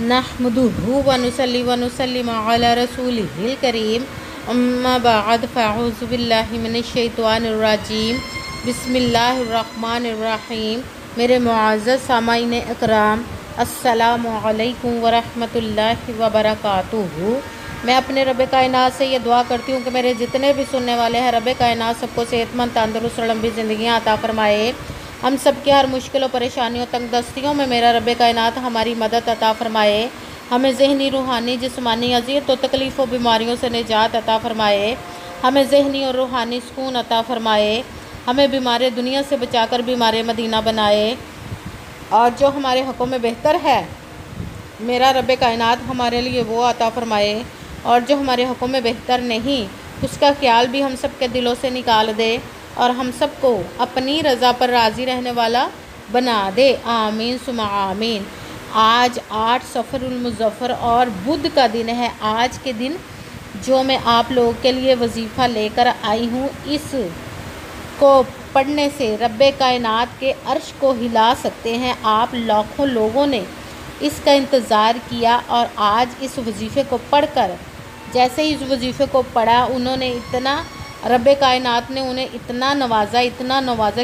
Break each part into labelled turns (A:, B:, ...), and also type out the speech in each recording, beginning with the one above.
A: नहमदुहु व नुसल्ली व नुसल्लिम अला रसूलिहिल करीम अम्मा बाद फ़अऊज़ु बिल्लाहि मिनश शैतानिर रजीम बिस्मिल्लाहिर रहमानिर रहीम। मेरे मुअज़्ज़ज़ सामाईन इकराम, अस्सलामु अलैकुम व रहमतुल्लाहि व बरकातुहू। मैं अपने रब कायनात से ये दुआ करती हूँ कि मेरे जितने भी सुनने वाले हैं, रब कायनात सबको सेहतमंद तंदुरुस्त और लंबी ज़िंदगियाँ अता फ़रमाए। हम सब के हर मुश्किलों परेशानियों तंगदस्तियों में मेरा रब कायनात हमारी मदद अता फ़रमाए। हमें ज़हनी रूहानी जिस्मानी अज़ियत और तकलीफ़ और बीमारियों से निजात अता फ़रमाए। हमें ज़हनी और रूहानी सुकून अता फ़रमाए। हमें बीमार दुनिया से बचाकर बीमार मदीना बनाए। और जो हमारे हक़ों में बेहतर है मेरा रब कायनात हमारे लिए वो अता फ़रमाए, और जो हमारे हक़ों में बेहतर नहीं उसका ख्याल भी हम सब के दिलों से निकाल दे और हम सबको अपनी रज़ा पर राज़ी रहने वाला बना दे। आमीन सुमा आमीन। आज 8 सफ़रुल मुज़फ़्फ़र और बुध का दिन है। आज के दिन जो मैं आप लोगों के लिए वजीफ़ा लेकर आई हूँ, इस को पढ़ने से रब्बे कायनात के अर्श को हिला सकते हैं। आप लाखों लोगों ने इसका इंतज़ार किया और आज इस वजीफ़े को पढ़कर, जैसे ही इस वजीफ़े को पढ़ा, उन्होंने इतना, रब्बे कायनात ने उन्हें इतना नवाजा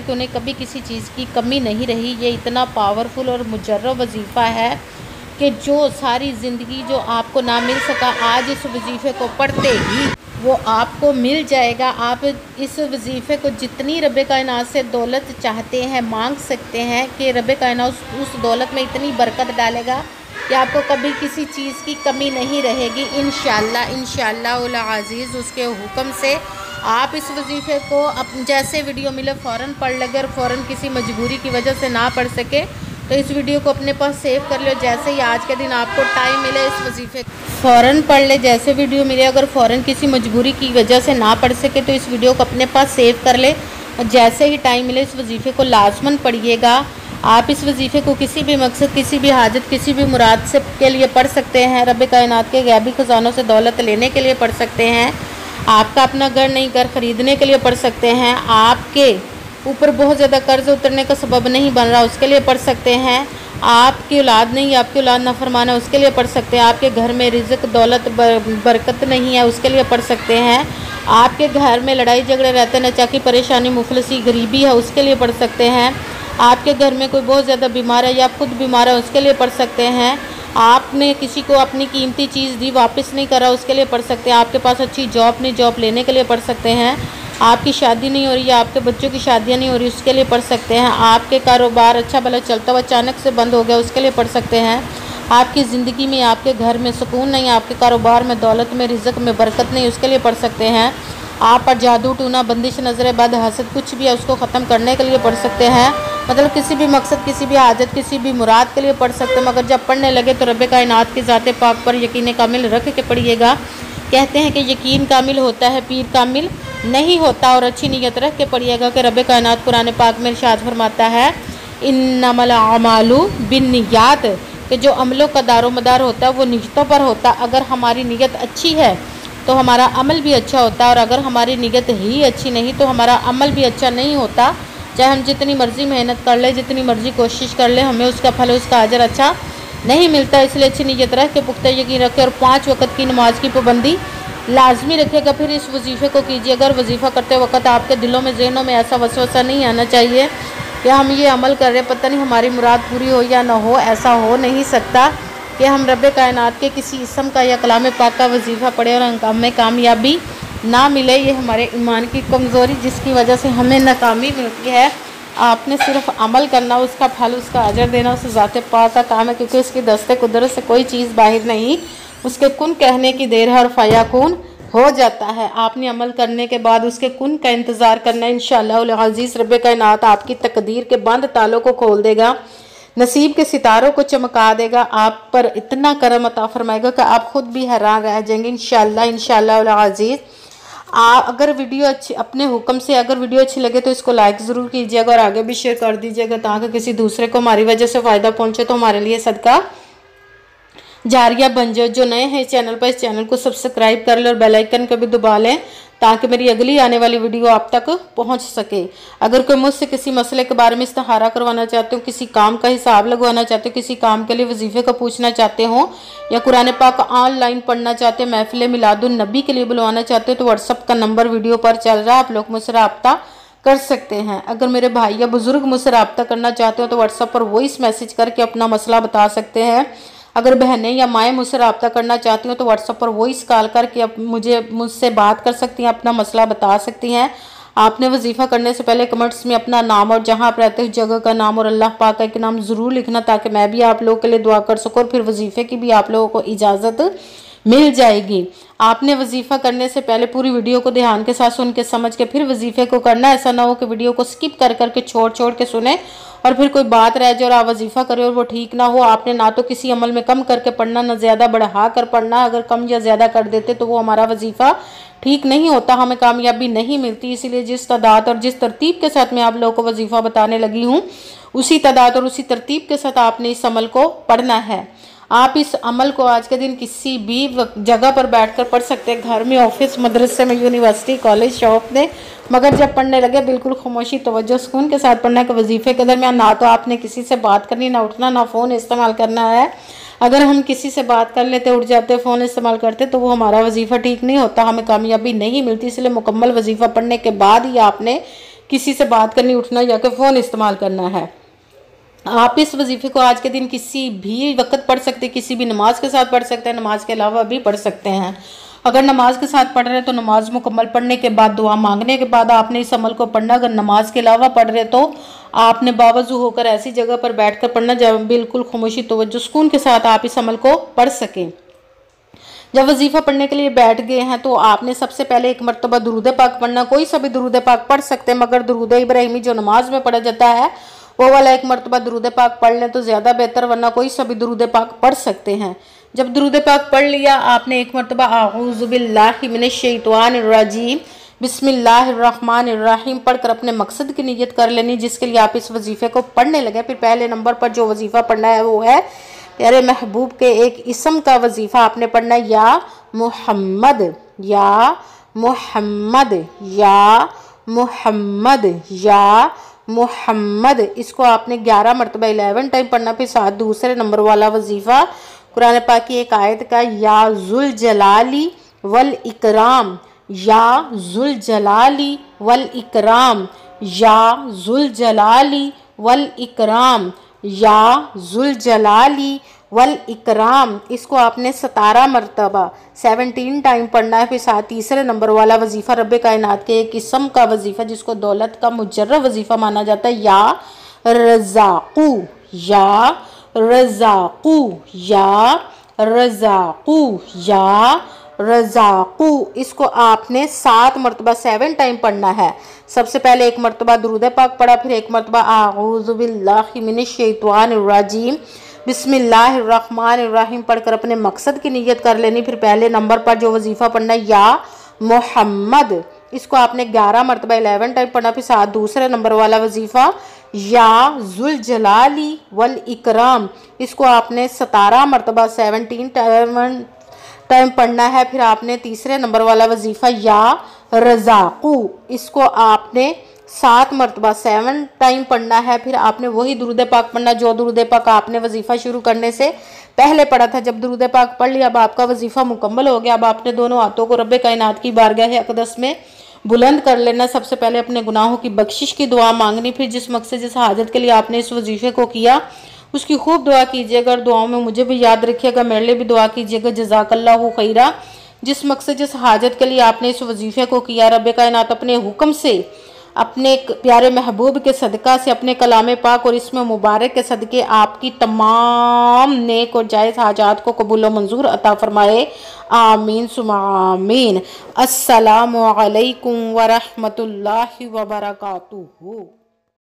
A: कि उन्हें कभी किसी चीज़ की कमी नहीं रही। ये इतना पावरफुल और मुजर्रब वजीफ़ा है कि जो सारी ज़िंदगी जो आपको ना मिल सका, आज इस वजीफ़े को पढ़ते ही वो आपको मिल जाएगा। आप इस वजीफ़े को जितनी रब्बे कायनात से दौलत चाहते हैं मांग सकते हैं कि रब्बे कायनात उस दौलत में इतनी बरकत डालेगा कि आपको कभी किसी चीज़ की कमी नहीं रहेगी। इंशाअल्लाह उल अज़ीज़ उसके हुक्म से आप इस वजीफ़े को जैसे वीडियो मिले फ़ौरन पढ़ लगे, और फ़ौरन किसी मजबूरी की वजह से ना पढ़ सके तो इस वीडियो को अपने पास सेव कर लो। जैसे ही आज के दिन आपको टाइम मिले इस वजीफ़े फ़ौरन पढ़ ले। जैसे वीडियो मिले, अगर फ़ौरन किसी मजबूरी की वजह से ना पढ़ सके तो इस वीडियो को अपने पास सेव कर ले, और जैसे ही टाइम मिले इस वजीफ़े को लाजमन पढ़िएगा। आप इस वजीफ़े को किसी भी मकसद, किसी भी हाजत, किसी भी मुराद से के लिए पढ़ सकते हैं। रब कायनात के गैबी ख़ज़ानों से दौलत लेने के लिए पढ़ सकते हैं। आपका अपना घर नहीं, घर ख़रीदने के लिए पढ़ सकते हैं। आपके ऊपर बहुत ज़्यादा कर्ज उतरने का सबब नहीं बन रहा, उसके लिए पढ़ सकते हैं। आपकी औलाद नहीं, आपकी औलाद नाफरमान है, उसके लिए पढ़ सकते हैं। आपके घर में रिज़्क़ दौलत बरकत नहीं है, उसके लिए पढ़ सकते हैं। आपके घर में लड़ाई झगड़े रहते हैं, नचाकी परेशानी मुफलसी गरीबी है, उसके लिए पढ़ सकते हैं। आपके घर में कोई बहुत ज़्यादा बीमार है या खुद बीमार है, उसके लिए पढ़ सकते हैं। आपने किसी को अपनी कीमती चीज़ दी, वापस नहीं करा, उसके लिए पढ़ सकते हैं। आपके पास अच्छी जॉब नहीं, जॉब लेने के लिए पढ़ सकते हैं। आपकी शादी नहीं हो रही या आपके बच्चों की शादियां नहीं हो रही, उसके लिए पढ़ सकते हैं। आपके कारोबार अच्छा भला चलता हुआ अचानक से बंद हो गया, उसके लिए पढ़ सकते हैं। आपकी ज़िंदगी में, आपके घर में सुकून नहीं, आपके कारोबार में, दौलत में, रिज़्क़ में बरकत नहीं, उसके लिए पढ़ सकते हैं। आप पर जादू टूना, बंदिश, नज़र बद, हसद कुछ भी है, उसको ख़त्म करने के लिए पढ़ सकते हैं। मतलब किसी भी मकसद, किसी भी हाजत, किसी भी मुराद के लिए पढ़ सकते हैं। मगर जब पढ़ने लगे तो रब कायनात की ज़ात पाक पर यकीन कामिल रख के पढ़िएगा। कहते हैं कि यकीन कामिल होता है, पीर कामिल नहीं होता। और अच्छी नीयत रख के पढ़िएगा कि रब कायनात कुरान पाक में इरशाद फरमाता है, इन्नमल अमालु बिन्नियात, कि जो अमलों का दारोमदार होता है वो नीयतों पर होता है। अगर हमारी नीयत अच्छी है तो हमारा अमल भी अच्छा होता है, और अगर हमारी नीयत ही अच्छी नहीं तो हमारा अमल भी अच्छा नहीं होता। चाहे हम जितनी मर्ज़ी मेहनत कर ले, जितनी मर्ज़ी कोशिश कर ले, हमें उसका फल, उसका अजर अच्छा नहीं मिलता। इसलिए अच्छी नीयत रख के, पुख्ता यकीन रखे, और 5 वक़्त की नमाज की पाबंदी लाजमी रखेगा। फिर इस वजीफ़े को कीजिए। अगर वजीफ़ा करते वक्त आपके दिलों में, ज़हनों में ऐसा वसवसा नहीं आना चाहिए कि हम ये अमल कर रहे हैं, पता नहीं हमारी मुराद पूरी हो या ना हो। ऐसा हो नहीं सकता कि हम रब कायनात के किसी इसम का या कलाम पाक का वजीफ़ा पढ़े और हमें कामयाबी ना मिले। ये हमारे ईमान की कमज़ोरी, जिसकी वजह से हमें नाकामी मिलती है। आपने सिर्फ अमल करना, उसका फल, उसका अजर देना उस ज़ात पाक का काम है, क्योंकि उसकी दस्ते कुदरत से कोई चीज़ बाहर नहीं, उसके कुन कहने की देर है और फ़याकुन हो जाता है। आपने अमल करने के बाद उसके कुन का इंतज़ार करना है। इंशाअल्लाह उल अज़ीज़ रब कायनात आपकी तकदीर के बंद तालों को खोल देगा, नसीब के सितारों को चमका देगा, आप पर इतना करम अता फरमाएगा कि आप खुद भी हैरान रह जाएंगे। इंशाअल्लाह उल अज़ीज़। अगर वीडियो अच्छी, अपने हुक्म से अगर वीडियो अच्छी लगे तो इसको लाइक ज़रूर कीजिएगा और आगे भी शेयर कर दीजिएगा, ताकि किसी दूसरे को हमारी वजह से फ़ायदा पहुँचे तो हमारे लिए सदका जारिया बन जाओ। जो नए हैं चैनल पर, इस चैनल को सब्सक्राइब कर लें और बेल आइकन को भी दबा लें ताकि मेरी अगली आने वाली वीडियो आप तक पहुंच सके। अगर कोई मुझसे किसी मसले के बारे में इस्तिखारा करवाना चाहते हो, किसी काम का हिसाब लगवाना चाहते हो, किसी काम के लिए वजीफे का पूछना चाहते हो, या कुरान पाक ऑनलाइन पढ़ना चाहते हो, महफिल मिलादुन नबी के लिए बुलवाना चाहते हो, तो व्हाट्सअप का नंबर वीडियो पर चल रहा है, आप लोग मुझसे रब्ता कर सकते हैं। अगर मेरे भाई या बुजुर्ग मुझसे रब्ता करना चाहते हो तो व्हाट्सएप पर वॉइस मैसेज करके अपना मसला बता सकते हैं। अगर बहनें या माएँ मुझसे रब्ता करना चाहती हो तो व्हाट्सएप पर वॉइस कॉल करके अब मुझसे बात कर सकती हैं, अपना मसला बता सकती हैं। आपने वजीफ़ा करने से पहले कमेंट्स में अपना नाम और जहाँ आप रहते हो जगह का नाम और अल्लाह पाक का नाम ज़रूर लिखना ताकि मैं भी आप लोगों के लिए दुआ कर सकूँ और फिर वजीफ़े की भी आप लोगों को इजाज़त मिल जाएगी। आपने वजीफ़ा करने से पहले पूरी वीडियो को ध्यान के साथ सुन के समझ के फिर वजीफ़े को करना। ऐसा ना हो कि वीडियो को स्किप कर करके छोड़ के सुने और फिर कोई बात रह जाए और आप वजीफ़ा करें और वो ठीक ना हो। आपने ना तो किसी अमल में कम करके पढ़ना, ना ज़्यादा बढ़ा कर पढ़ना। अगर कम या ज़्यादा कर देते तो वो हमारा वजीफ़ा ठीक नहीं होता, हमें कामयाबी नहीं मिलती। इसीलिए जिस तादाद और जिस तरतीब के साथ मैं आप लोगों को वजीफ़ा बताने लगी हूँ, उसी तादाद और उसी तरतीब के साथ आपने इस अमल को पढ़ना है। आप इस अमल को आज के दिन किसी भी जगह पर बैठकर पढ़ सकते हैं, घर में, ऑफिस, मदरसे में, यूनिवर्सिटी, कॉलेज, शॉप में, मगर जब पढ़ने लगे बिल्कुल खामोशी, तवज्जो, सुकून के साथ पढ़ना है। कि वजीफ़े के दरमियान ना तो आपने किसी से बात करनी, ना उठना, ना फ़ोन इस्तेमाल करना है। अगर हम किसी से बात कर लेते, उठ जाते, फ़ोन इस्तेमाल करते तो वो हमारा वजीफ़ा ठीक नहीं होता, हमें कामयाबी नहीं मिलती। इसलिए मुकम्मल वजीफ़ा पढ़ने के बाद ही आपने किसी से बात करनी, उठना या कि फ़ोन इस्तेमाल करना है। आप इस वजीफ़े को आज के दिन किसी भी वक्त पढ़ सकते हैं, किसी भी नमाज के साथ पढ़ सकते हैं, नमाज के अलावा भी पढ़ सकते हैं। अगर नमाज के साथ पढ़ रहे तो नमाज मुकम्मल पढ़ने के बाद, दुआ मांगने के बाद आपने इस अमल को पढ़ना। अगर नमाज के अलावा पढ़ रहे तो आपने बावजू होकर ऐसी जगह पर बैठकर पढ़ना जब बिल्कुल खामोशी, तवज्जो, सुकून के साथ आप इस अमल को पढ़ सकें। जब वजीफ़ा पढ़ने के लिए बैठ गए हैं तो आपने सबसे पहले एक मरतबा दुरूद पाक पढ़ना। कोई सा भी दुरूद पाक पढ़ सकते हैं, मगर दुरूद इब्राहिमी जो नमाज में पढ़ा जाता है वो वाला एक मरतबा दुरूद पाक पढ़ लें तो ज़्यादा बेहतर, वरना कोई सा भी दुरूद पाक पढ़ सकते हैं। जब दुरूद पाक पढ़ लिया आपने एक मरतबा आऊज़ु बिल्लाहि मिनश शैतानिर रजीम बिस्मिल्लाहिर रहमानिर रहीम पढ़कर अपने मकसद की नियत कर लेनी जिसके लिए आप इस वजीफ़े को पढ़ने लगे। फिर पहले नंबर पर जो वजीफ़ा पढ़ना है वो है प्यारे महबूब के एक इसम का वजीफ़ा आपने पढ़ना है, या मुहम्मद, या मुहम्मद, या मुहम्मद, या मुहम्मद। इसको आपने 11 मरतबा 11 टाइम पढ़ना। फिर साथ दूसरे नंबर वाला वजीफ़ा कुरान पाक की एक आयत का, या जुल जलाली वल इकराम, या जुल जलाली वल इकराम, या जुल जलाली वल इकराम, या जुल जलाली वल इकराम। इसको आपने 17 मरतबा 17 टाइम पढ़ना है। फिर साथ तीसरे नंबर वाला वजीफ़ा रब्बे कायनात के एक किस्म का वजीफ़ा जिसको दौलत का मुजर्रब वजीफ़ा माना जाता है, या रज़ाक़ू, या रज़ाक़ू, या रज़ाक़ू, या रज़ाक़ू। इसको आपने 7 मरतबा 7 टाइम पढ़ना है। सबसे पहले एक मरतबा दुरूद पाक पढ़ा, फिर एक मरतबा आऊज़ु बिल्लाहि मिनश शैतानिर रजीम बिस्मिल्लाहिर रहमानिर रहीम पढ़कर अपने मकसद की नियत कर लेनी। फिर पहले नंबर पर जो वजीफ़ा पढ़ना है, या मुहम्मद, इसको आपने 11 मरतबा 11 टाइम पढ़ना। फिर साथ दूसरे नंबर वाला वजीफ़ा, या जुल जलाली वल इकराम, इसको आपने 17 मरतबा 17 टाइम पढ़ना है। फिर आपने तीसरे नंबर वाला वजीफ़ा, या रज़ाक़ू, इसको आपने 7 मरतबा 7 टाइम पढ़ना है। फिर आपने वही दुरूद पाक पढ़ना जो दुरूद पाक आपने वजीफ़ा शुरू करने से पहले पढ़ा था। जब दुरूद पाक पढ़ लिया अब आपका वजीफ़ा मुकम्मल हो गया। अब आपने दोनों हाथों को रब्बे कायनात की बारगाह अक़दस में बुलंद कर लेना। सबसे पहले अपने गुनाहों की बख्शिश की दुआ मांगनी। फिर जिस मकसद, जिस हाजत के लिए आपने इस वजीफ़े को किया उसकी खूब दुआ कीजिएगा और दुआओं में मुझे भी याद रखिएगा, मेरे लिए भी दुआ कीजिएगा। जज़ाकल्लाहु खैरा। जिस मकसद, जिस हाजत के लिए आपने इस वजीफ़े को किया, रब्बे कायनात अपने हुक्म से, अपने प्यारे महबूब के सदका से, अपने कलाम पाक और इसमें मुबारक के सदके आपकी तमाम नेक और जायज़ हाजात को कबूल व मंजूर अता फरमाए। आमीन सुम्मा आमीन। अस्सलामु अलैकुम व रहमतुल्लाहि व बरकातुहू।